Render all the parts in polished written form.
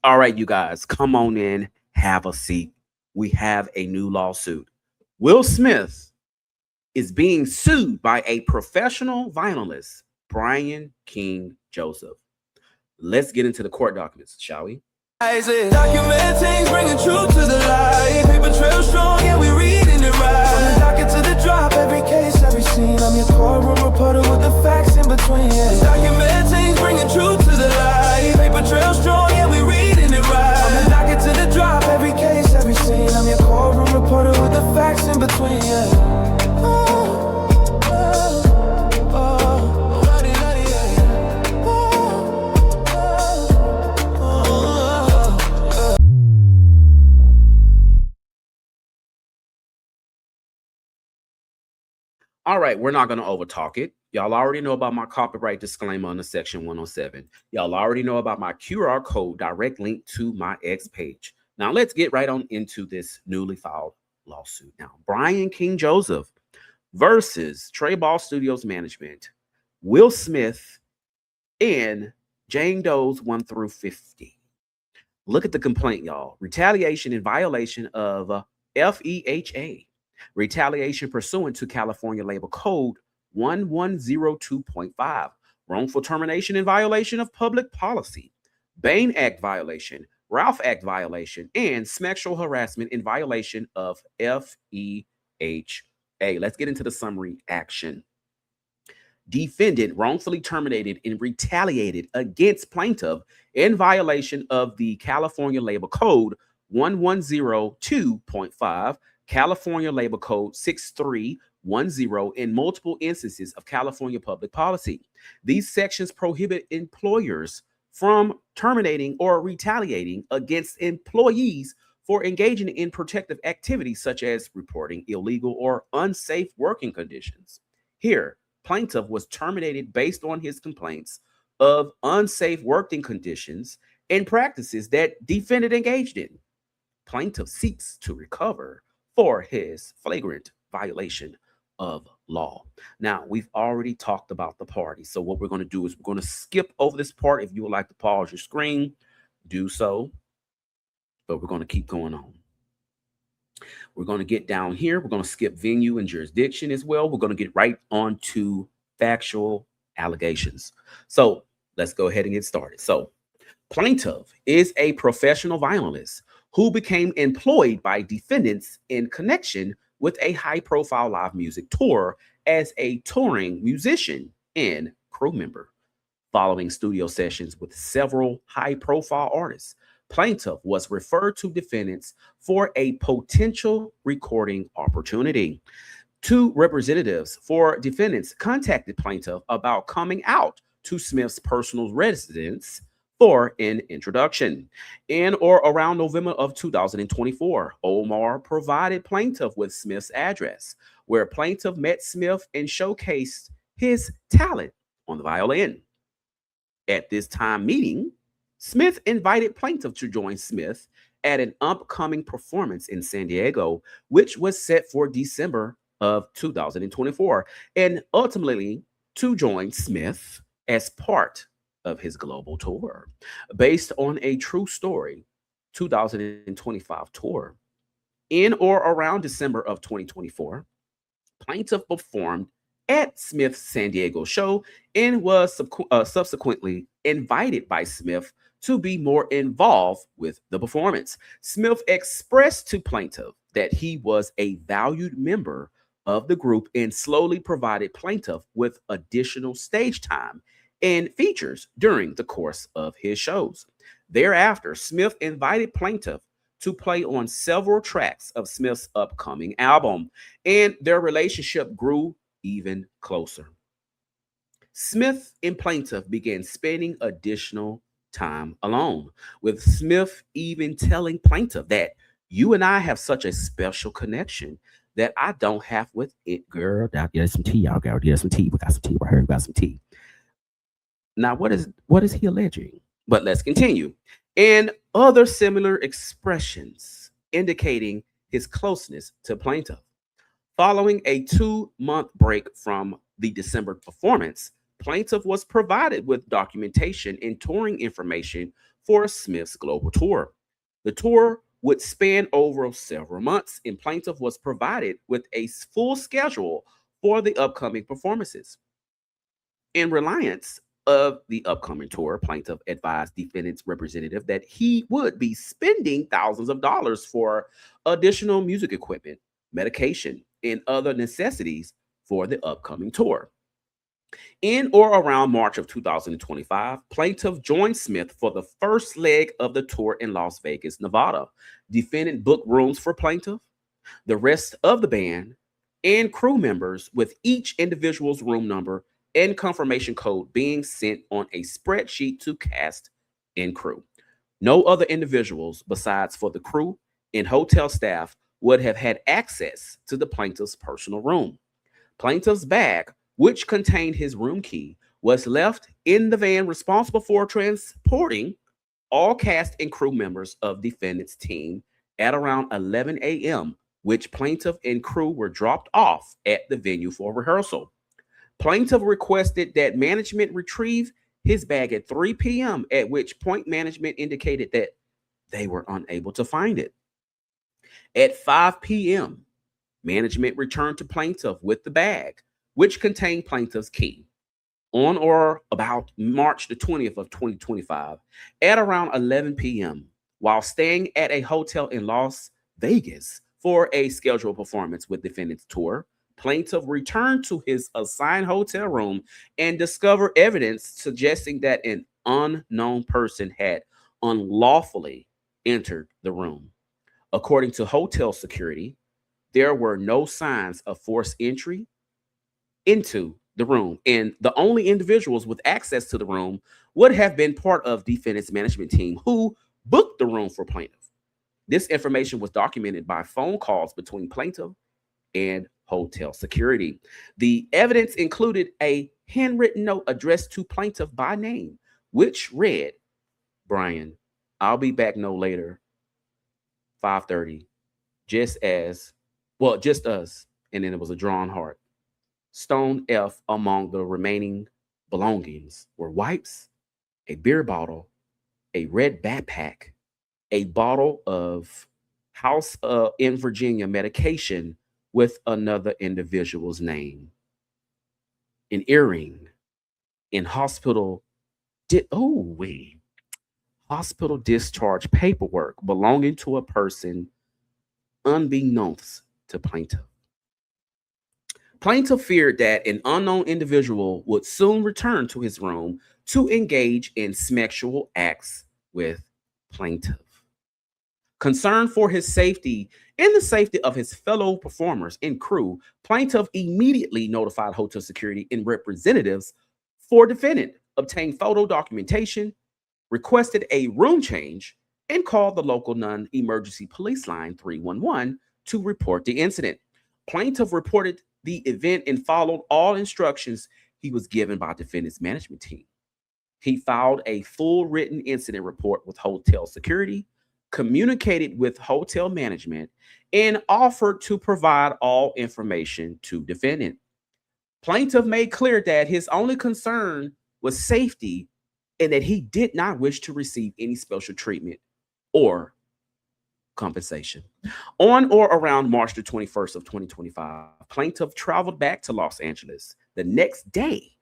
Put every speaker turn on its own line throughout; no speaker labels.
All right, you guys, come on in, have a seat. We have a new lawsuit. Will Smith is being sued by a professional violinist, Brian King Joseph. Let's get into the court documents, shall we?
Documenting, bringing truth to the light. Paper trail strong, yeah, we reading it right. From the docket to the drop, every case, every scene. I'm your courtroom reporter with the facts in between. Yeah. Documenting, bringing truth to the light. Paper trail strong, yeah, we reading it right. From the docket to the drop, every case, every scene. I'm your courtroom reporter with the facts in between. Yeah.
All right, we're not going to overtalk it. Y'all already know about my copyright disclaimer under Section 107. Y'all already know about my QR code direct link to my X page. Now, let's get right on into this newly filed lawsuit. Now, Brian King Joseph versus Treyball Studios Management, Will Smith, and Jane Doe's 1 through 50. Look at the complaint, y'all. Retaliation in violation of FEHA. Retaliation pursuant to California Labor Code 1102.5. Wrongful termination in violation of public policy. Bane Act violation. Ralph Act violation. And sexual harassment in violation of FEHA. Let's get into the summary action. Defendant wrongfully terminated and retaliated against plaintiff in violation of the California Labor Code 1102.5, California Labor Code 6310 in multiple instances of California public policy. These sections prohibit employers from terminating or retaliating against employees for engaging in protective activities such as reporting illegal or unsafe working conditions. Here, plaintiff was terminated based on his complaints of unsafe working conditions and practices that defendant engaged in. Plaintiff seeks to recover for his flagrant violation of law. Now, we've already talked about the party. So what we're going to do is we're going to skip over this part. If you would like to pause your screen, do so. But we're going to keep going on. We're going to get down here. We're going to skip venue and jurisdiction as well. We're going to get right on to factual allegations. So let's go ahead and get started. So plaintiff is a professional violinist who became employed by defendants in connection with a high-profile live music tour as a touring musician and crew member. Following studio sessions with several high-profile artists, plaintiff was referred to defendants for a potential recording opportunity. Two representatives for defendants contacted plaintiff about coming out to Smith's personal residence for an introduction. In or around November of 2024, Omar provided plaintiff with Smith's address, where plaintiff met Smith and showcased his talent on the violin. At this time meeting, Smith invited plaintiff to join Smith at an upcoming performance in San Diego, which was set for December of 2024, and ultimately to join Smith as part of his global tour. Based on a true story 2025 tour, in or around December of 2024, plaintiff performed at Smith's San Diego show and was subsequently invited by Smith to be more involved with the performance. Smith expressed to plaintiff that he was a valued member of the group and slowly provided plaintiff with additional stage time and features during the course of his shows. Thereafter, Smith invited plaintiff to play on several tracks of Smith's upcoming album, and their relationship grew even closer. Smith and plaintiff began spending additional time alone, with Smith even telling plaintiff that you and I have such a special connection that I don't have with it, girl. There's some tea, y'all. There's some tea. We got some tea right here. We got some tea. Now, what is he alleging? But let's continue. And other similar expressions indicating his closeness to plaintiff. Following a 2-month break from the December performance, Plaintiff was provided with documentation and touring information for Smith's global tour. The tour would span over several months, and Plaintiff was provided with a full schedule for the upcoming performances. In reliance of the upcoming tour, Plaintiff advised defendant's representative that he would be spending thousands of dollars for additional music equipment, medication, and other necessities for the upcoming tour. In or around March of 2025, Plaintiff joined Smith for the first leg of the tour in Las Vegas, Nevada. Defendant booked rooms for Plaintiff, the rest of the band, and crew members, with each individual's room number and confirmation code being sent on a spreadsheet to cast and crew. No other individuals besides for the crew and hotel staff would have had access to the plaintiff's personal room. Plaintiff's bag, which contained his room key, was left in the van responsible for transporting all cast and crew members of defendant's team at around 11 a.m., which plaintiff and crew were dropped off at the venue for rehearsal. Plaintiff requested that management retrieve his bag at 3 p.m., at which point management indicated that they were unable to find it. At 5 p.m., management returned to plaintiff with the bag, which contained plaintiff's key. On or about March the 20th of 2025, at around 11 p.m., while staying at a hotel in Las Vegas for a scheduled performance with defendant's tour, plaintiff returned to his assigned hotel room and discovered evidence suggesting that an unknown person had unlawfully entered the room. According to hotel security, there were no signs of forced entry into the room, and the only individuals with access to the room would have been part of defendant's management team who booked the room for plaintiff. This information was documented by phone calls between plaintiff and hotel security. The evidence included a handwritten note addressed to plaintiff by name, which read, "Brian, I'll be back no later, 5:30, just us." And then it was a drawn heart. Stone F among the remaining belongings were wipes, a beer bottle, a red backpack, a bottle of House in Virginia medication with another individual's name, an earring, and hospital discharge paperwork belonging to a person unbeknownst to plaintiff. Plaintiff feared that an unknown individual would soon return to his room to engage in sexual acts with plaintiff. Concerned for his safety and the safety of his fellow performers and crew, plaintiff immediately notified hotel security and representatives for defendant, obtained photo documentation, requested a room change, and called the local non-emergency police line 311 to report the incident. Plaintiff reported the event and followed all instructions he was given by defendant's management team. He filed a full written incident report with hotel security, communicated with hotel management, and offered to provide all information to defendant. Plaintiff made clear that his only concern was safety and that he did not wish to receive any special treatment or compensation. On or around March the 21st of 2025, plaintiff traveled back to Los Angeles the next day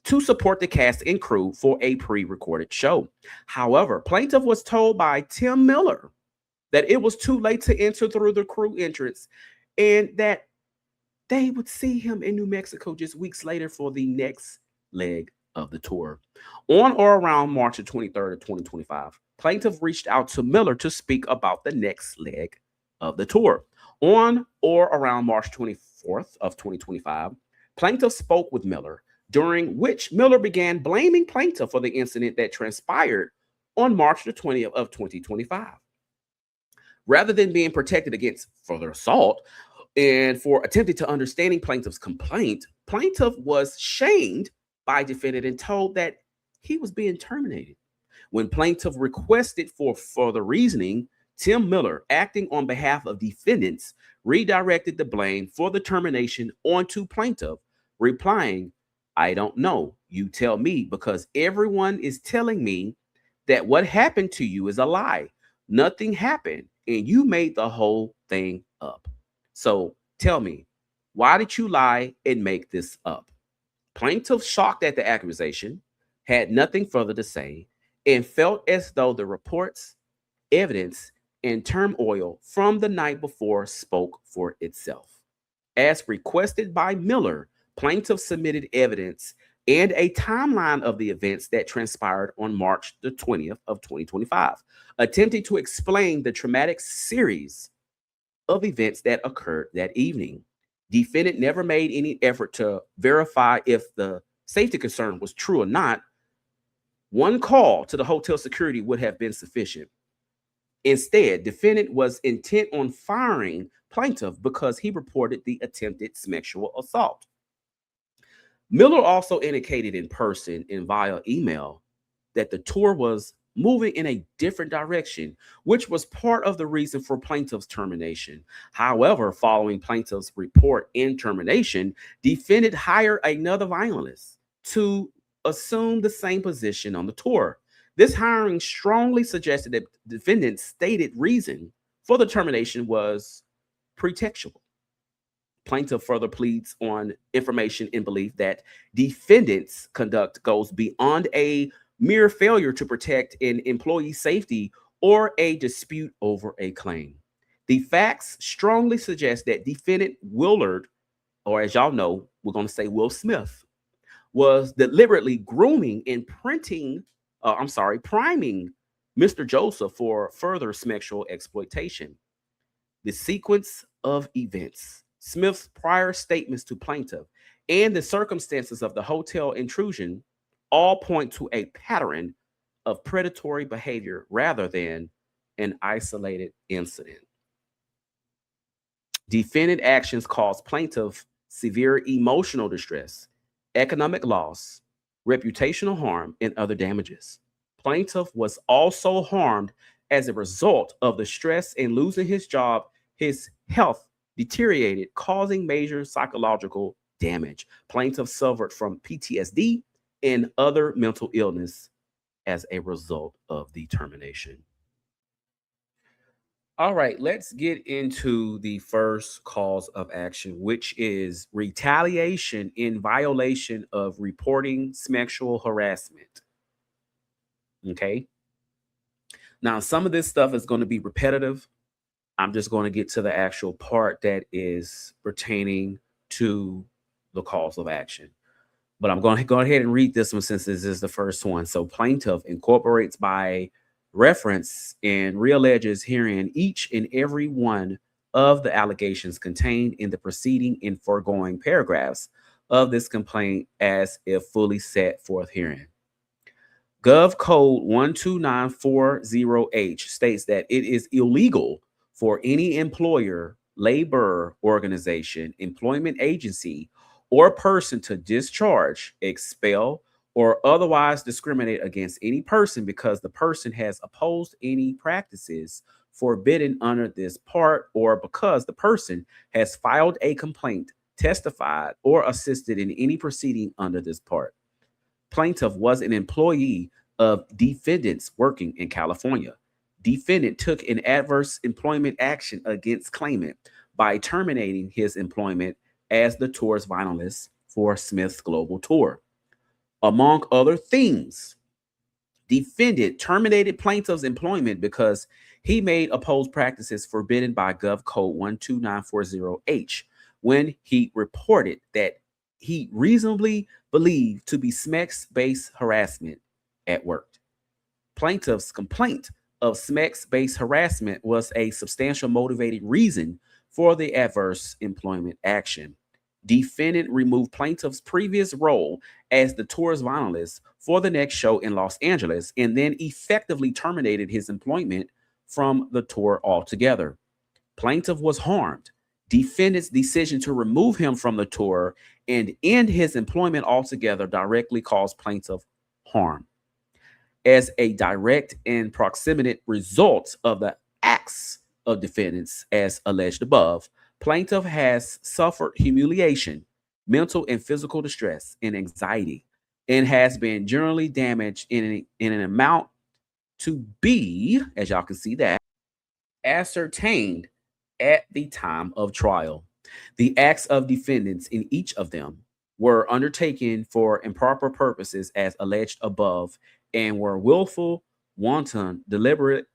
to support the cast and crew for a pre-recorded show. However, plaintiff was told by Tim Miller that it was too late to enter through the crew entrance and that they would see him in New Mexico just weeks later for the next leg of the tour. On or around March the 23rd of 2025, plaintiff reached out to Miller to speak about the next leg of the tour. On or around March 24th of 2025, plaintiff spoke with Miller, during which Miller began blaming plaintiff for the incident that transpired on March the 20th of 2025. Rather than being protected against further assault and for attempting to understanding plaintiff's complaint, plaintiff was shamed by defendant and told that he was being terminated. When plaintiff requested for further reasoning, Tim Miller, acting on behalf of defendants, redirected the blame for the termination onto plaintiff, replying I don't know. You tell me, because everyone is telling me that what happened to you is a lie. Nothing happened, and you made the whole thing up. So tell me, why did you lie and make this up? Plaintiff, shocked at the accusation, had nothing further to say and felt as though the reports, evidence, and turmoil from the night before spoke for itself. As requested by Miller, plaintiff submitted evidence and a timeline of the events that transpired on March the 20th of 2025, attempting to explain the traumatic series of events that occurred that evening. Defendant never made any effort to verify if the safety concern was true or not. One call to the hotel security would have been sufficient. Instead, defendant was intent on firing plaintiff because he reported the attempted sexual assault. Miller also indicated in person and via email that the tour was moving in a different direction, which was part of the reason for plaintiff's termination. However, following plaintiff's report and termination, defendant hired another violinist to assume the same position on the tour. This hiring strongly suggested that the defendant's stated reason for the termination was pretextual. Plaintiff further pleads on information and belief that defendant's conduct goes beyond a mere failure to protect an employee's safety or a dispute over a claim. The facts strongly suggest that defendant Willard, or as y'all know, we're going to say Will Smith, was deliberately grooming and priming Mr. Joseph for further sexual exploitation. The sequence of events, Smith's prior statements to plaintiff, and the circumstances of the hotel intrusion all point to a pattern of predatory behavior rather than an isolated incident. Defendant actions caused plaintiff severe emotional distress, economic loss, reputational harm, and other damages. Plaintiff was also harmed as a result of the stress and losing his job. His health deteriorated, causing major psychological damage. Plaintiff suffered from PTSD and other mental illness as a result of the termination. All right, let's get into the first cause of action, which is retaliation in violation of reporting sexual harassment. Okay. Now, some of this stuff is going to be repetitive. I'm just going to get to the actual part that is pertaining to the cause of action. But I'm going to go ahead and read this one since this is the first one. So plaintiff incorporates by reference and realleges herein each and every one of the allegations contained in the preceding and foregoing paragraphs of this complaint as if fully set forth herein. Gov Code 12940H states that it is illegal for any employer, labor organization, employment agency, or person to discharge, expel, or otherwise discriminate against any person because the person has opposed any practices forbidden under this part, or because the person has filed a complaint, testified, or assisted in any proceeding under this part. Plaintiff was an employee of defendants working in California. Defendant took an adverse employment action against claimant by terminating his employment as the tour's violinist for Smith's Global Tour. Among other things, defendant terminated plaintiff's employment because he made opposed practices forbidden by Gov Code 12940H when he reported that he reasonably believed to be sex-based harassment at work. Plaintiff's complaint of sex-based harassment was a substantial motivated reason for the adverse employment action. Defendant removed plaintiff's previous role as the tour's violinist for the next show in Los Angeles and then effectively terminated his employment from the tour altogether. Plaintiff was harmed. Defendant's decision to remove him from the tour and end his employment altogether directly caused plaintiff harm. As a direct and proximate result of the acts of defendants as alleged above, plaintiff has suffered humiliation, mental and physical distress, and anxiety, and has been generally damaged in an amount to be, as y'all can see that, ascertained at the time of trial. The acts of defendants in each of them were undertaken for improper purposes as alleged above and were willful, wanton, deliberate,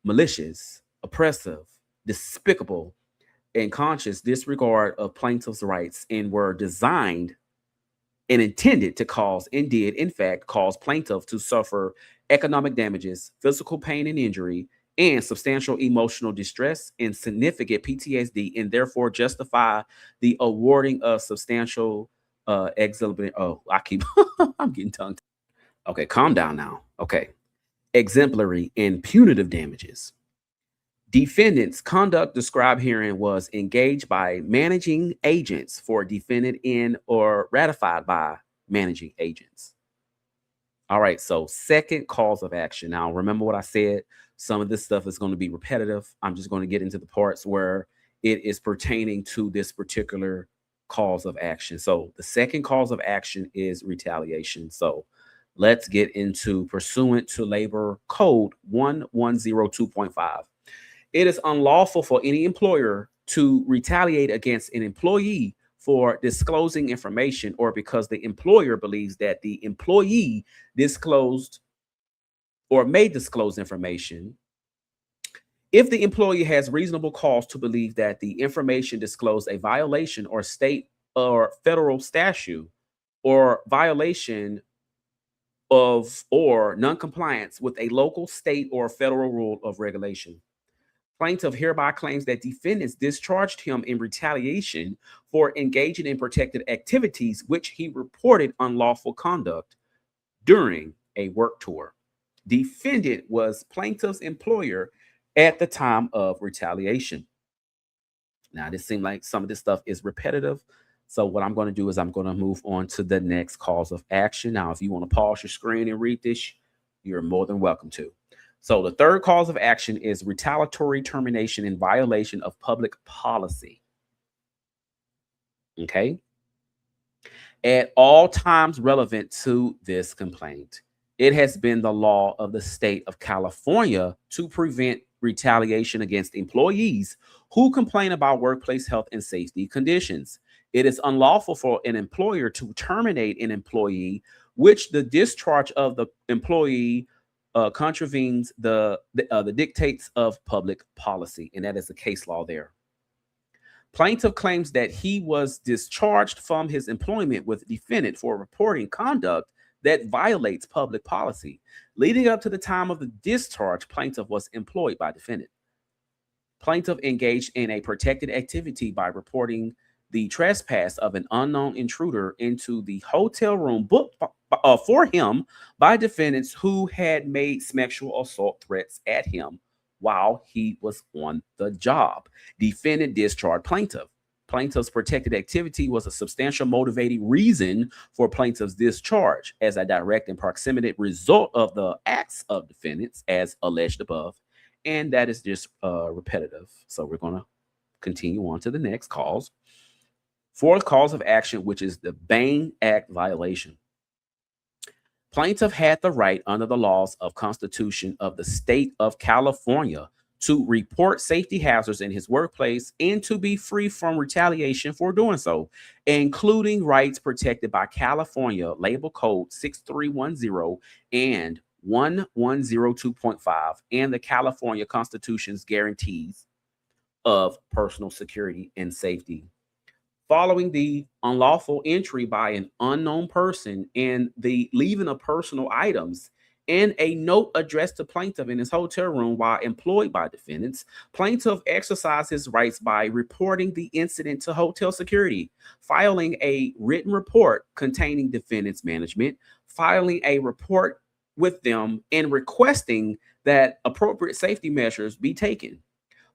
malicious, oppressive, despicable, and conscious disregard of plaintiff's rights and were designed and intended to cause and did in fact cause plaintiff to suffer economic damages, physical pain and injury, and substantial emotional distress and significant PTSD, and therefore justify the awarding of substantial exemplary. Oh, I keep I'm getting tongue. Okay, calm down now. Okay, exemplary and punitive damages. Defendant's conduct described herein was engaged by managing agents for defendant in or ratified by managing agents. All right, so second cause of action. Now, remember what I said. Some of this stuff is going to be repetitive. I'm just going to get into the parts where it is pertaining to this particular cause of action. So the second cause of action is retaliation. So let's get into pursuant to Labor Code 1102.5. It is unlawful for any employer to retaliate against an employee for disclosing information or because the employer believes that the employee disclosed or may disclose information if the employee has reasonable cause to believe that the information disclosed a violation or state or federal statute or violation of or noncompliance with a local, state, or federal rule of regulation. Plaintiff hereby claims that defendants discharged him in retaliation for engaging in protected activities which he reported unlawful conduct during a work tour. Defendant was plaintiff's employer at the time of retaliation. Now, this seems like some of this stuff is repetitive. So what I'm going to do is I'm going to move on to the next cause of action. Now, if you want to pause your screen and read this, you're more than welcome to. So the third cause of action is retaliatory termination in violation of public policy. Okay. At all times relevant to this complaint, it has been the law of the state of California to prevent retaliation against employees who complain about workplace health and safety conditions. It is unlawful for an employer to terminate an employee which the discharge of the employee contravenes the dictates of public policy, and that is the case law there. Plaintiff claims that he was discharged from his employment with defendant for reporting conduct that violates public policy. Leading up to the time of the discharge, plaintiff was employed by defendant. Plaintiff engaged in a protected activity by reporting the trespass of an unknown intruder into the hotel room booked for him by defendants who had made sexual assault threats at him while he was on the job. Defendant discharged plaintiff. Plaintiff's protected activity was a substantial motivating reason for plaintiff's discharge as a direct and proximate result of the acts of defendants as alleged above. And that is just repetitive. So we're going to continue on to the next cause. Fourth cause of action, which is the Bane Act violation. Plaintiff had the right under the laws of Constitution of the state of California to report safety hazards in his workplace and to be free from retaliation for doing so, including rights protected by California Labor Code 6310 and 1102.5 and the California Constitution's guarantees of personal security and safety. Following the unlawful entry by an unknown person and the leaving of personal items and a note addressed to plaintiff in his hotel room while employed by defendants, plaintiff exercised his rights by reporting the incident to hotel security, filing a written report containing defendants' management, filing a report with them, and requesting that appropriate safety measures be taken.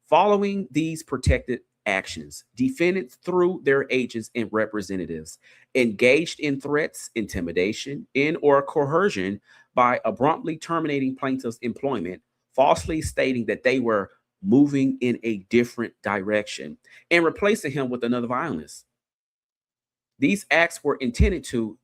Following these protected actions, defendants through their agents and representatives engaged in threats, intimidation, and or coercion by abruptly terminating plaintiff's employment, falsely stating that they were moving in a different direction and replacing him with another violinist. These acts were intended to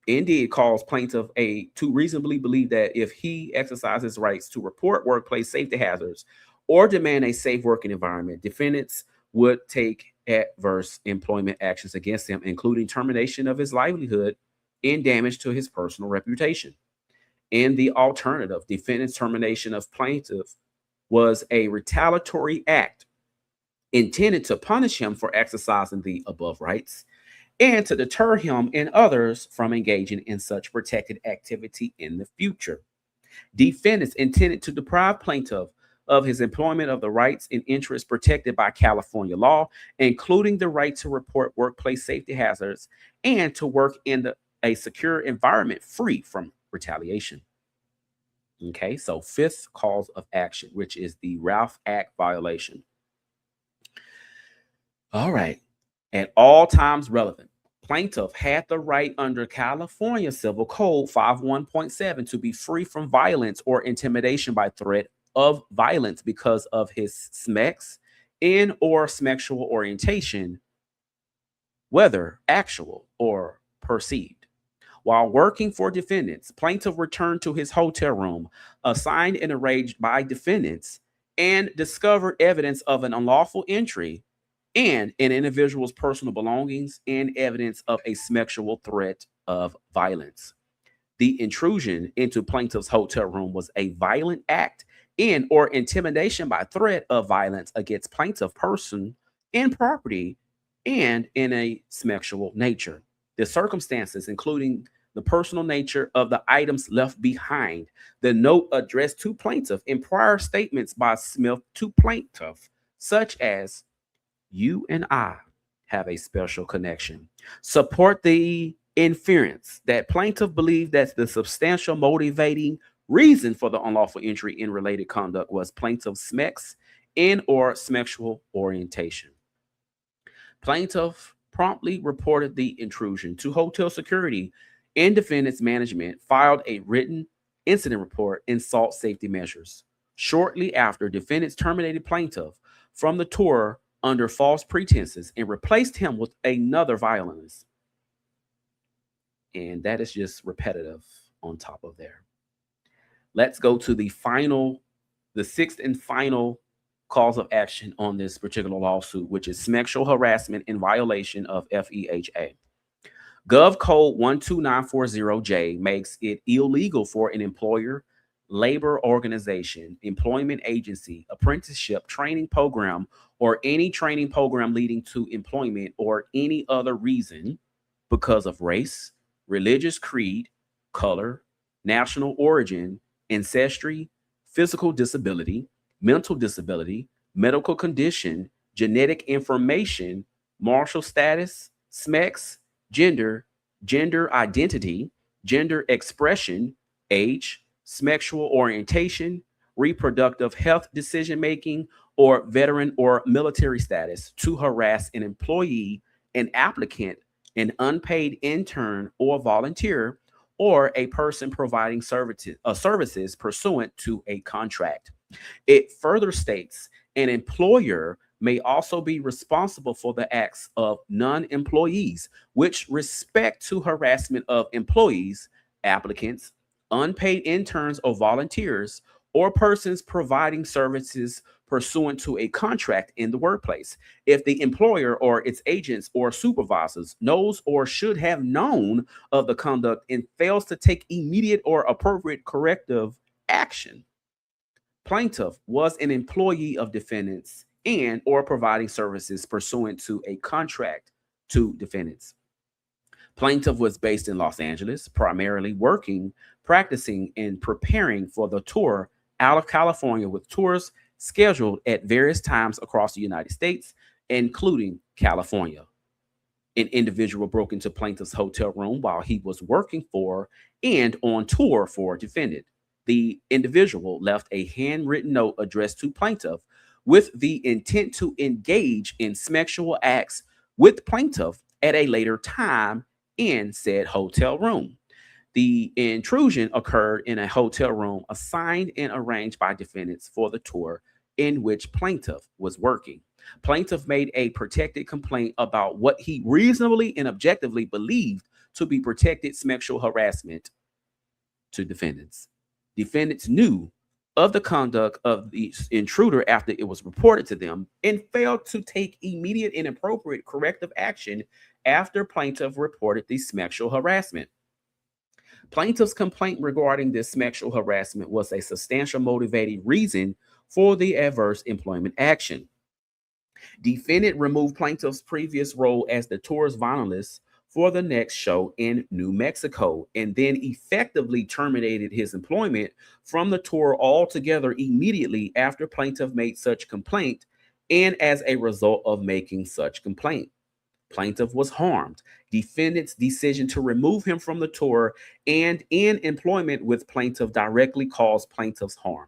indeed cause plaintiff to reasonably believe that if he exercises rights to report workplace safety hazards or demand a safe working environment, defendants would take adverse employment actions against him, including termination of his livelihood and damage to his personal reputation. In the alternative, defendant's termination of plaintiff was a retaliatory act intended to punish him for exercising the above rights and to deter him and others from engaging in such protected activity in the future. Defendants intended to deprive plaintiff of his employment of the rights and interests protected by California law, including the right to report workplace safety hazards and to work in a secure environment free from retaliation. Okay, so fifth cause of action, which is the Ralph Act violation. All right. At all times relevant, plaintiff had the right under California Civil Code 51.7 to be free from violence or intimidation by threat of violence because of his SMEX and or sexual orientation, whether actual or perceived. While working for defendants, plaintiff returned to his hotel room assigned and arranged by defendants and discovered evidence of an unlawful entry and an individual's personal belongings and evidence of a sexual threat of violence. The intrusion into plaintiff's hotel room was a violent act in or intimidation by threat of violence against plaintiff person and property and in a sexual nature. The circumstances, including the personal nature of the items left behind, the note addressed to plaintiff, and prior statements by Smith to plaintiff, such as, "You and I have a special connection," support the inference that plaintiff believed that the substantial motivating reason for the unlawful entry in related conduct was plaintiff's SMEX and or sexual orientation. Plaintiff promptly reported the intrusion to hotel security and defendant's management, filed a written incident report and sought safety measures. Shortly after, defendants terminated plaintiff from the tour under false pretenses and replaced him with another violinist. And that is just repetitive on top of there. Let's go to the sixth and final cause of action on this particular lawsuit, which is sexual harassment in violation of FEHA. Gov Code 12940J makes it illegal for an employer, labor organization, employment agency, apprenticeship training program, or any training program leading to employment or any other reason because of race, religious creed, color, national origin, ancestry, physical disability, mental disability, medical condition, genetic information, marital status, SMEX, gender, gender identity, gender expression, age, sexual orientation, reproductive health decision-making, or veteran or military status to harass an employee, an applicant, an unpaid intern or volunteer, or a person providing services pursuant to a contract. It further states an employer may also be responsible for the acts of non-employees, which respect to harassment of employees, applicants, unpaid interns or volunteers, or persons providing services pursuant to a contract in the workplace. If the employer or its agents or supervisors knows or should have known of the conduct and fails to take immediate or appropriate corrective action. Plaintiff was an employee of defendants and or providing services pursuant to a contract to defendants. Plaintiff was based in Los Angeles, primarily working, practicing, and preparing for the tour out of California, with tours scheduled at various times across the United States, including California. An individual broke into plaintiff's hotel room while he was working for and on tour for defendant. The individual left a handwritten note addressed to plaintiff with the intent to engage in sexual acts with plaintiff at a later time in said hotel room. The intrusion occurred in a hotel room assigned and arranged by defendants for the tour in which plaintiff was working. Plaintiff made a protected complaint about what he reasonably and objectively believed to be protected sexual harassment to defendants. Defendants knew of the conduct of the intruder after it was reported to them and failed to take immediate and appropriate corrective action after plaintiff reported the sexual harassment. Plaintiff's complaint regarding this sexual harassment was a substantial motivating reason for the adverse employment action. Defendant removed plaintiff's previous role as the tour's violinist for the next show in New Mexico, and then effectively terminated his employment from the tour altogether immediately after plaintiff made such complaint and as a result of making such complaint. Plaintiff was harmed. Defendant's decision to remove him from the tour and in employment with plaintiff directly caused plaintiff's harm.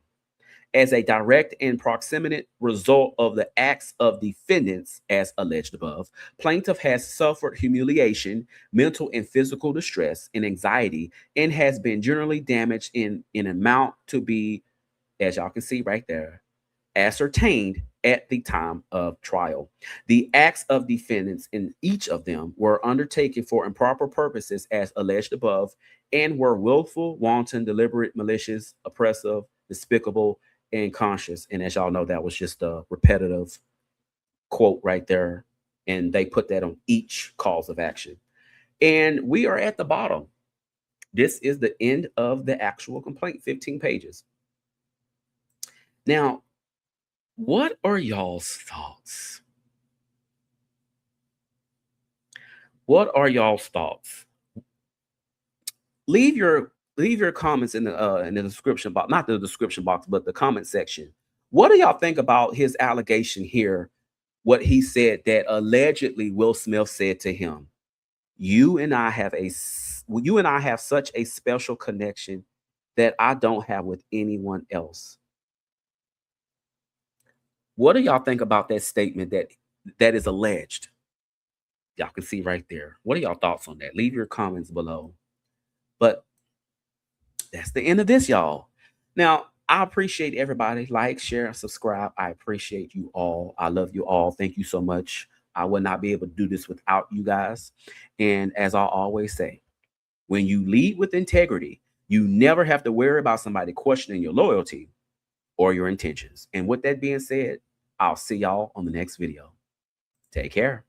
As a direct and proximate result of the acts of defendants, as alleged above, plaintiff has suffered humiliation, mental and physical distress, and anxiety, and has been generally damaged in an amount to be, as y'all can see right there, ascertained at the time of trial. The acts of defendants in each of them were undertaken for improper purposes, as alleged above, and were willful, wanton, deliberate, malicious, oppressive, despicable, and conscious. And as y'all know, that was just a repetitive quote right there. And they put that on each cause of action. And we are at the bottom. This is the end of the actual complaint, 15 pages. Now, what are y'all's thoughts? What are y'all's thoughts? Leave your comments in the description box, not the description box, but the comment section. What do y'all think about his allegation here? What he said that allegedly Will Smith said to him, you and I have such a special connection that I don't have with anyone else. What do y'all think about that statement that is alleged? Y'all can see right there. What are y'all thoughts on that? Leave your comments below. But that's the end of this, y'all. Now, I appreciate everybody. Like, share, and subscribe. I appreciate you all. I love you all. Thank you so much. I would not be able to do this without you guys. And as I always say, when you lead with integrity, you never have to worry about somebody questioning your loyalty or your intentions. And with that being said, I'll see y'all on the next video. Take care.